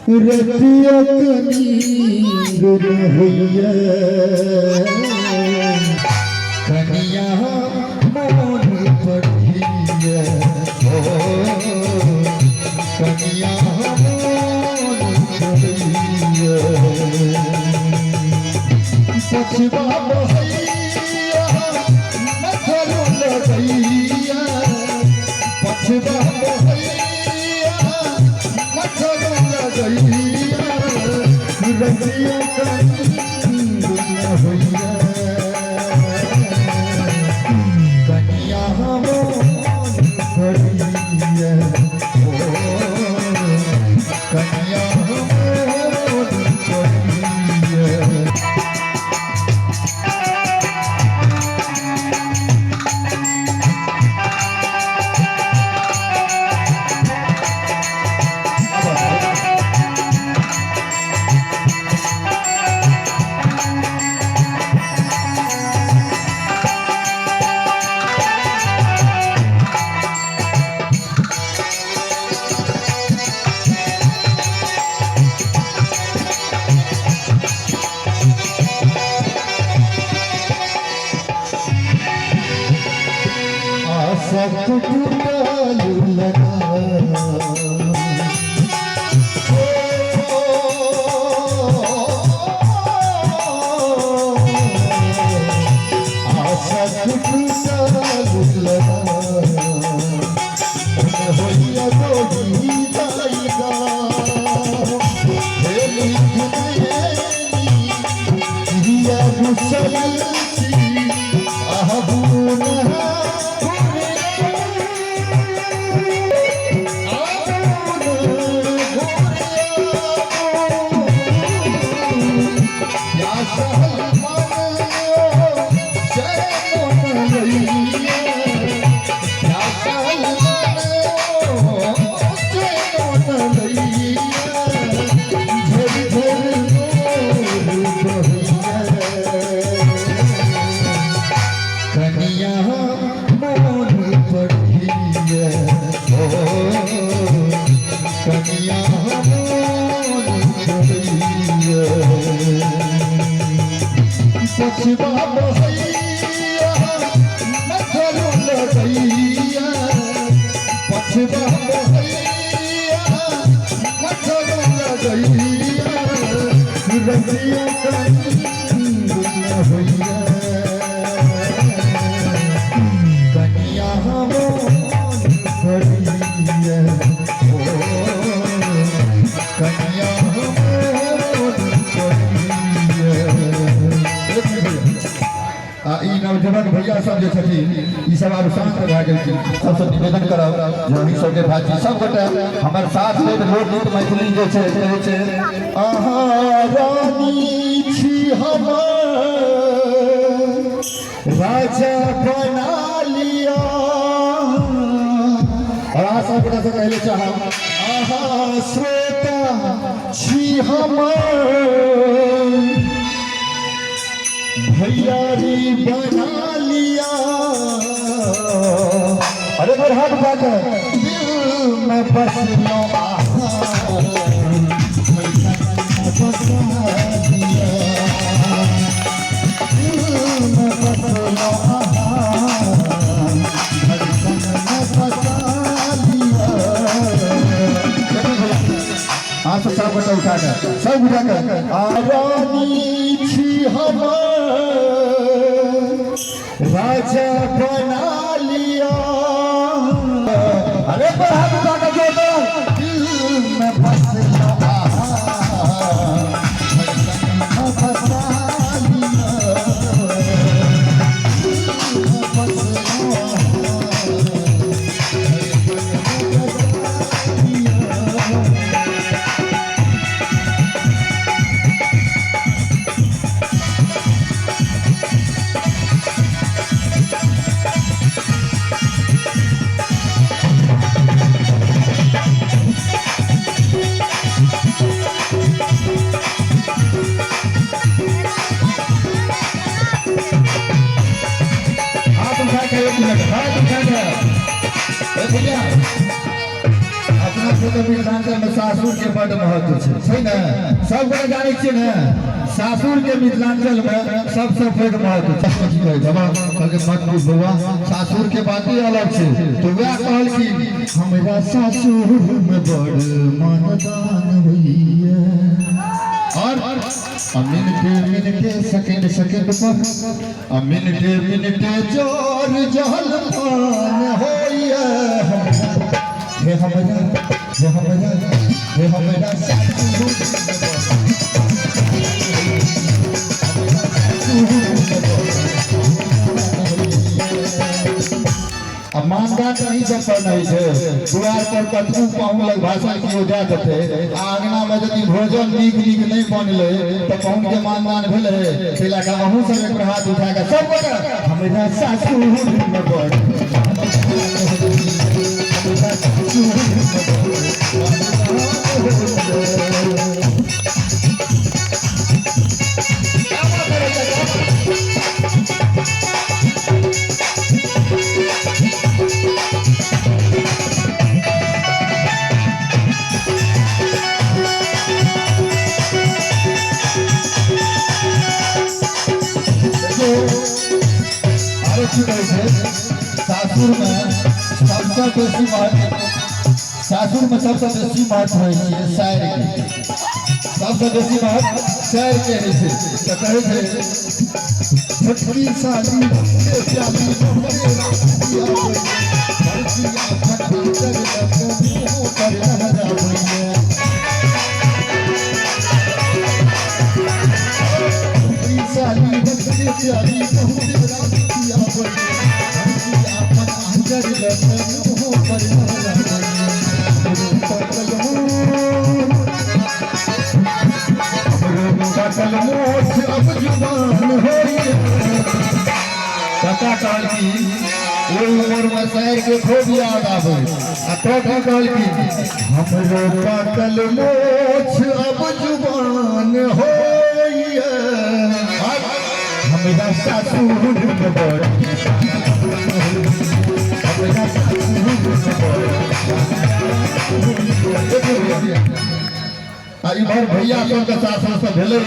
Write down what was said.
रतिया नींद होइया कनिया मोन पढ़िया हो कनिया मोन पढ़िया पछवा बहैया मथरो लगैया पछवा बहैया मथरो लगैया रतिया नींद होइया कनिया मोन पढ़िया हो कनिया मोन पढ़िया। सब टूटालू लगा सब टूटालू लगा होइया तो गीताईगा हेली दुनिया दिया मुसलसी आहबून कनिया मोन पढ़िया हो कनिया मोन पढ़िया पछवा बहैया मथरो लगैया पछवा बहैया मथरो लगैया रतिया नींद होइया कनिया मोन पढ़िया हो कनिया मोन पढ़िया। ई नौजवान भैया सब जे छथिन ई सब आब शांत भए गेलखिन सबसे निवेदन करब जे हमही सबके भाई सब गोटे हमर साथ में लोकगीत मैथिली जे छै कहै छै अहाँ रानी छी हमर राजा बना लिया और अहाँ सब गोटे से कहले चाहब अहाँ श्रोता छी हमर भैयारी बना लिया अरे मेरे हाथ उठाकर दिल में बस लो बसा दिया दिल में बस लो हाँ सब बटा उठाकर सब उठाकर रानी छी हमर राजा बना लिया अरे हाथ उठाकर जो दिल में बस लो बसा लिया मिथिलांचल में सासुर के बड़ महत्व छै ना सब गोटे जानै छियै ना सासुर के मिथिलांचल में सबसे पैघ महत्व छै बाबा कहलके मत पूछ बउआ सासुर के बात ही अलग छै तो वह कहल कि हमरा सासुर में बड़ मनदान होइए और मिनटे सेकंड पर मिनटे जोर जहल पान होइए हे हमरा अब मानदान नहीं जब पर नहीं है दुआर पर कतहु पाहुन भाषण की हो जात थे आंगना में यदि भोजन नीक नहीं बनले तो पाहुन के मानदान भेले तिला का अहू सब एक हाथ उठा के सब गोटे हमरा सासुर में बड़ सासुर में सबसे बेसी महत्व है शायर के सबसे बेसी महत्व शायर के है तो कहे छोटकी साली कहल की उम्र में शहर के खूब याद आवे तो कहल की हमरो पाकल मोछ अब जुबान होइए हमरा सासुर में बड़ इधर भैया सबके साथ भेले